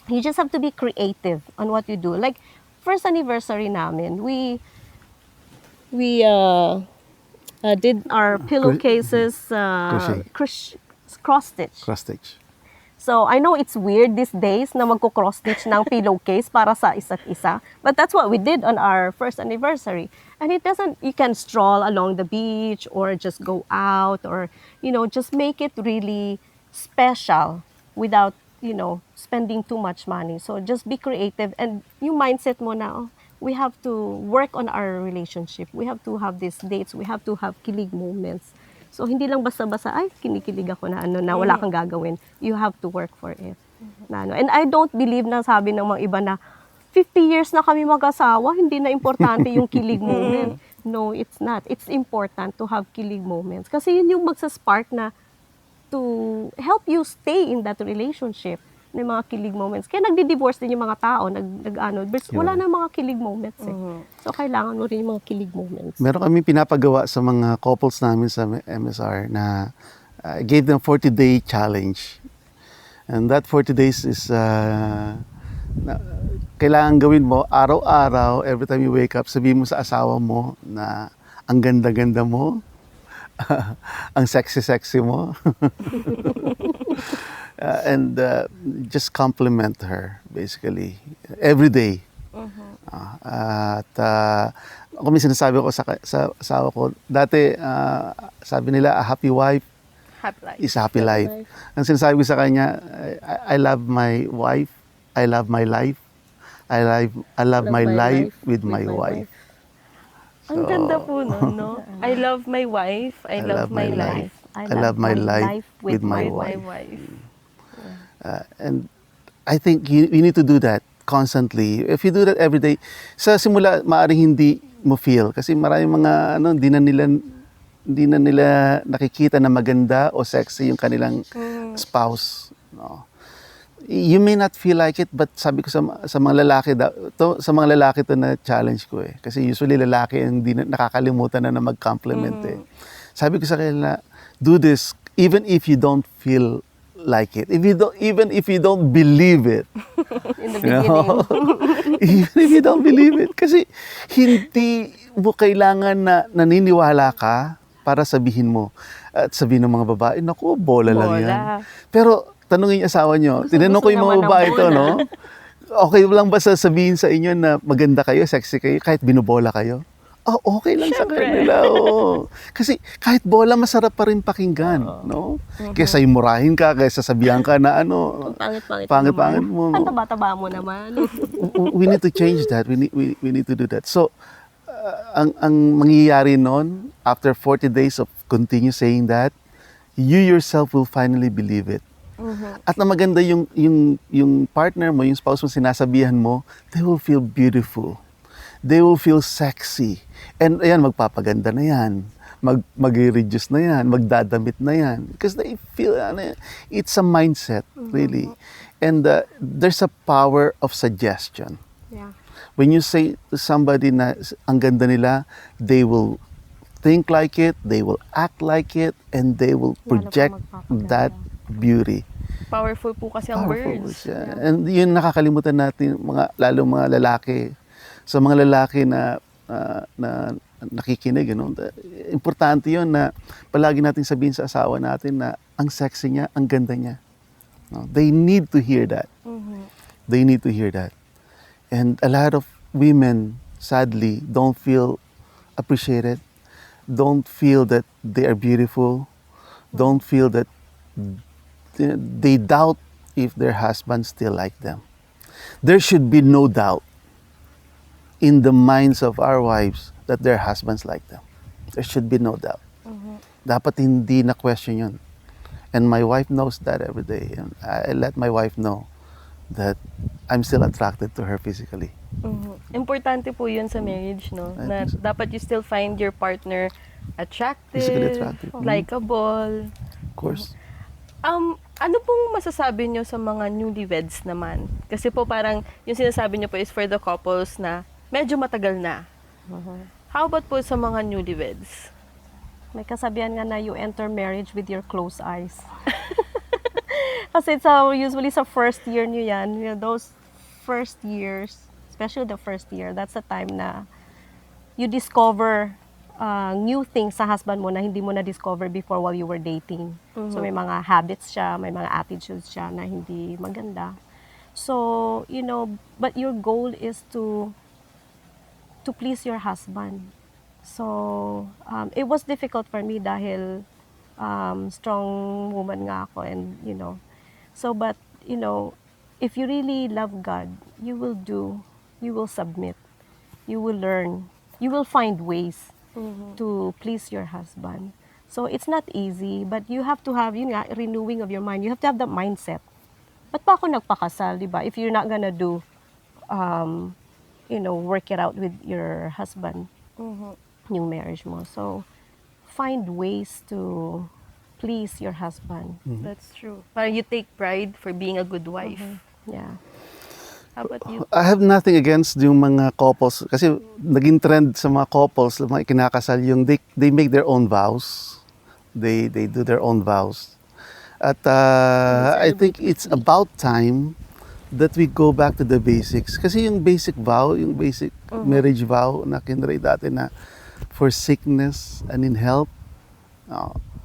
You just have to be creative on what you do. Like first anniversary namin, we did our pillowcases cross stitch. Cross stitch. So I know it's weird these days na magko-cross stitch ng pillowcase para sa isa't isa, but that's what we did on our first anniversary. And you can stroll along the beach or just go out or just make it really special without spending too much money. So just be creative and yung mindset mo na we have to work on our relationship. We have to have these dates. We have to have kilig moments. So, hindi lang basta-basta, ay, kinikilig ako na na wala kang gagawin. You have to work for it. And I don't believe na sabi ng mga iba na 50 years na kami mag-asawa, hindi na importante yung kilig moment. No, it's not. It's important to have kilig moments. Kasi yun yung magsaspark na to help you stay in that relationship ng mga kilig moments. Kaya nagdi-divorce din yung mga tao, wala na mga kilig moments eh. So, kailangan mo rin yung mga kilig moments. Meron kami pinapagawa sa mga couples namin sa MSR na gave them 40-day challenge. And that 40 days is kailangan gawin mo araw-araw, every time you wake up, sabihin mo sa asawa mo na ang ganda-ganda mo, ang sexy-sexy mo. And just compliment her, basically, every day. At ako may sinasabi ko sa asawa ko, dati sabi nila, a happy wife Happy life. is a happy life. Ang sinasabi ko sa kanya, I love my wife, I love my life, I love my life with my wife. Ang ganda po nun, no? I love my wife, I love my life. I love my life with my My wife. wife. And I think you need to do that constantly. If you do that every day, sa simula maaring hindi mo feel kasi maraming mga hindi na nila nakikita na maganda o sexy yung kanilang spouse, no. You may not feel like it, but sabi ko sa mga lalaki sa mga lalaki to na challenge ko eh. Kasi usually lalaki ang hindi nakakalimutan na mag-compliment eh. Sabi ko sa kanila, do this even if you don't feel like it. Even if you don't believe it. In the beginning. Even if you don't believe it. Kasi hindi mo kailangan na naniniwala ka para sabihin mo. At sabihin ng mga babae, naku, bola lang yan. Pero tanungin yung asawa nyo, tinanong ko yung mga babae ito, no? Okay lang ba sasabihin sa inyo na maganda kayo, sexy kayo, kahit binubola kayo? Oh, okay lang sa kanila. Oh. Kasi kahit bola, masarap pa rin pakinggan, no? Kaysa imurahin ka, kaysa sabihan ka na pangit-pangit mo. Ang taba-taba mo naman. We need to change that. We need to do that. So, ang mangyayari noon, after 40 days of continue saying that, you yourself will finally believe it. At na maganda yung partner mo, yung spouse mo, sinasabihan mo, they will feel beautiful. They will feel sexy. And ayan, magpapaganda na yan. Mag-reduce na yan. Magdadamit na yan. Because they feel, it's a mindset, really. And there's a power of suggestion. Yeah. When you say to somebody na ang ganda nila, they will think like it, they will act like it, and they will project that beauty. Powerful po kasi ang words. Yeah. And yun nakakalimutan natin, lalo mga lalaki. Sa mga lalaki na nakikinig, importante yun na palagi natin sabihin sa asawa natin na ang sexy niya, ang ganda niya. No? They need to hear that. They need to hear that. And a lot of women, sadly, don't feel appreciated, don't feel that they are beautiful, don't feel that they doubt if their husbands still like them. There should be no doubt. in the minds of our wives that their husbands like them. There should be no doubt. Dapat hindi na question yun. And my wife knows that every day. And I let my wife know that I'm still attracted to her physically. Importante po yun sa marriage, no? I Na think so. dapat you still find your partner Physically attractive, attractive. likable. Of course. Ano pong masasabi nyo sa mga newlyweds naman? Kasi po parang yung sinasabi nyo po is for the couples na medyo matagal na. How about po sa mga newlyweds? May kasabihan nga na you enter marriage with your closed eyes. Kasi usually sa first year nyo yan, those first years, especially the first year, that's the time na you discover new things sa husband mo na hindi mo na-discover before while you were dating. So may mga habits siya, may mga attitudes siya na hindi maganda. So, but your goal is to please your husband. So, it was difficult for me dahil strong woman nga ako and, So, but, if you really love God, you will submit, you will learn, you will find ways to please your husband. So, it's not easy, but you have to have, renewing of your mind. You have to have that mindset. Ba't pa ako nagpakasal, di ba? If you're not gonna do, work it out with your husband, yung marriage mo. So, find ways to please your husband. That's true. Parang you take pride for being a good wife. Yeah. How about you? I have nothing against yung mga couples kasi naging trend sa mga couples, mga kinakasal yung they make their own vows. They do their own vows. At I think it's about time that we go back to the basics. Kasi yung basic vow, yung basic marriage vow na kinray dati na for sickness and in health,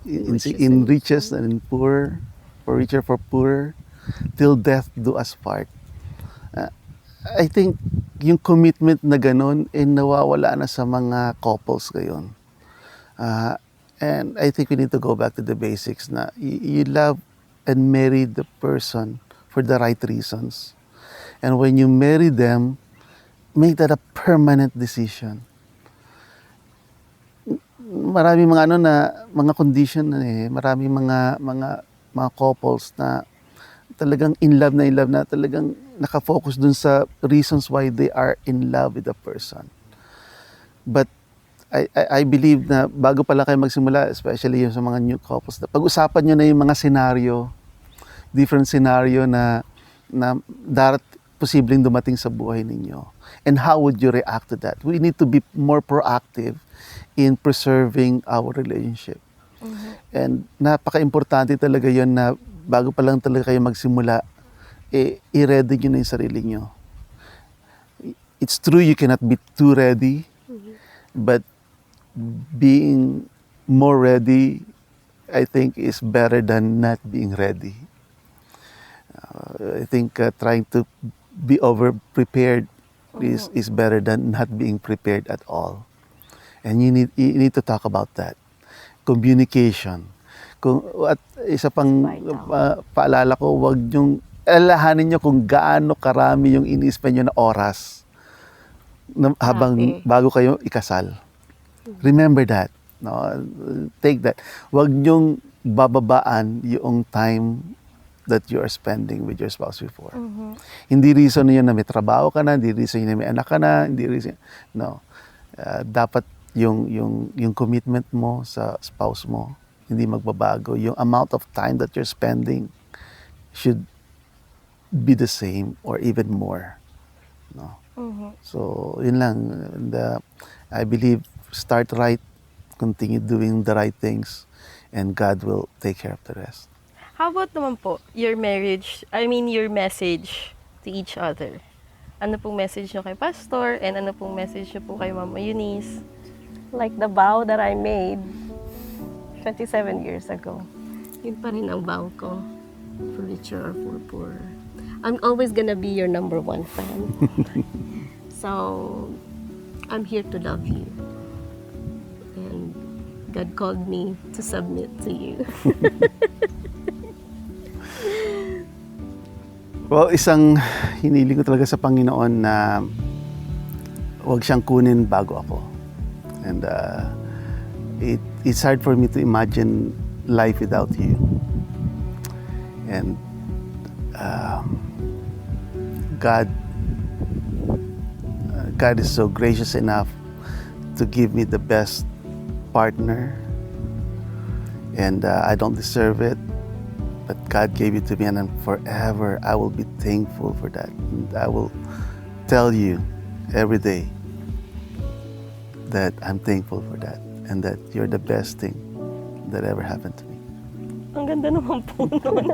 in riches and in poor, for richer for poorer, till death do us part. I think yung commitment na ganun nawawala na sa mga couples ngayon. And I think we need to go back to the basics na you love and marry the person for the right reasons. And when you marry them, make that a permanent decision. Maraming mga mga condition maraming mga couples na talagang in love na talagang nakafocus dun sa reasons why they are in love with the person. But I believe na bago pala kayo magsimula, especially yung sa mga new couples, na pag-usapan nyo na yung mga scenario, different scenario na posibleng dumating sa buhay ninyo. And how would you react to that? We need to be more proactive in preserving our relationship. And napaka-importante talaga yun na bago pa lang talaga kayo magsimula, i-ready nyo na yung sarili nyo. It's true you cannot be too ready, but being more ready, I think, is better than not being ready. I think trying to be over-prepared is better than not being prepared at all. And you need to talk about that. Communication. At isa pang paalala ko, wag niyong alalahanin niyo kung gaano karami yung ini-spend niyo na oras habang bago kayo ikasal. Remember that. No? Take that. Wag niyong bababaan yung time that you are spending with your spouse before. Hindi reason yun na may trabaho ka na, hindi reason yun na may anak ka na, hindi reason. No. Dapat yung commitment mo sa spouse mo hindi magbabago. Yung amount of time that you're spending should be the same or even more. No? So, yun lang. And, I believe, start right, continue doing the right things, and God will take care of the rest. How about naman po, your message to each other? Ano pong message nyo kay Pastor, and ano pong message nyo po kay Mama Eunice? Like the vow that I made 27 years ago. Yun pa rin ang vow ko. For richer or for poorer. I'm always gonna be your number one fan. So, I'm here to love you. And God called me to submit to you. Well, isang hiniling ko talaga sa Panginoon na wag siyang kunin bago ako. And it's hard for me to imagine life without you. And God is so gracious enough to give me the best partner. And I don't deserve it, but God gave it to me, and forever I will be thankful for that. And I will tell you every day that I'm thankful for that, and that you're the best thing that ever happened to me. Ang ganda naman po nun.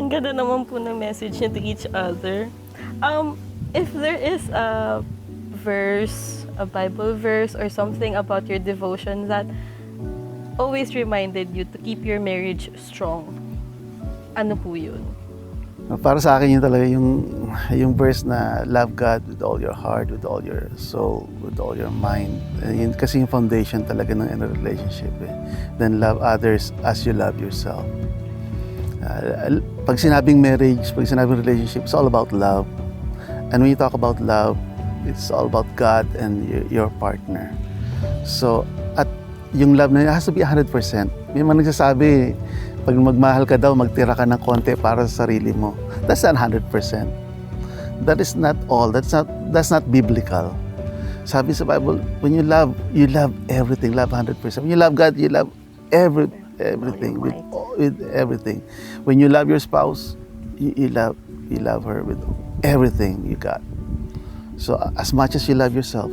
Ang ganda naman po ng message niyo to each other. If there is a verse, a Bible verse, or something about your devotion that always reminded you to keep your marriage strong, ano po yun? Para sa akin yun talaga yung verse na love God with all your heart, with all your soul, with all your mind. Yun kasi yung foundation talaga ng a relationship. Then love others as you love yourself. Pag sinabing marriage, pag sinabing relationship, it's all about love. And when you talk about love, it's all about God and your partner. So, at yung love na yun, it has to be 100%. May mga nagsasabi, pag magmahal ka daw, magtira ka ng konti para sa sarili mo. That's not 100%. That is not all. That's not biblical. Sabi sa Bible, when you love everything. Love 100%. When you love God, you love everything with everything. When you love your spouse, you love her with everything you got. So as much as you love yourself,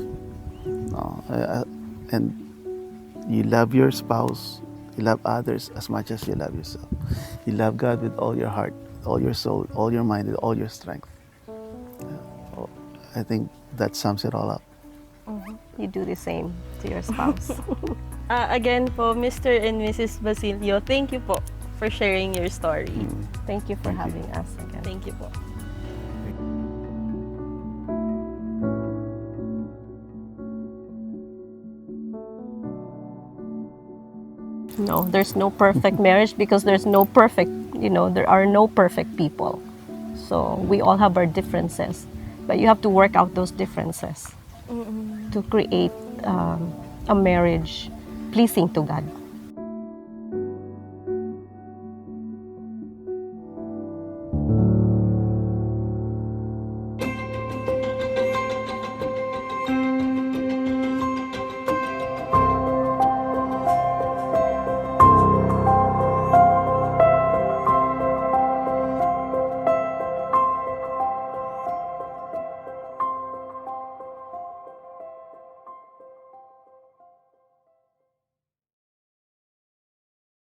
and you love your spouse, you love others as much as you love yourself. You love God with all your heart, all your soul, all your mind, and all your strength. I think that sums it all up. You do the same to your spouse. Again po, Mr. and Mrs. Basilio, thank you po for sharing your story. Thank you for having us again. Thank you po. No, there's no perfect marriage because there's no perfect, there are no perfect people. So we all have our differences, but you have to work out those differences to create a marriage pleasing to God.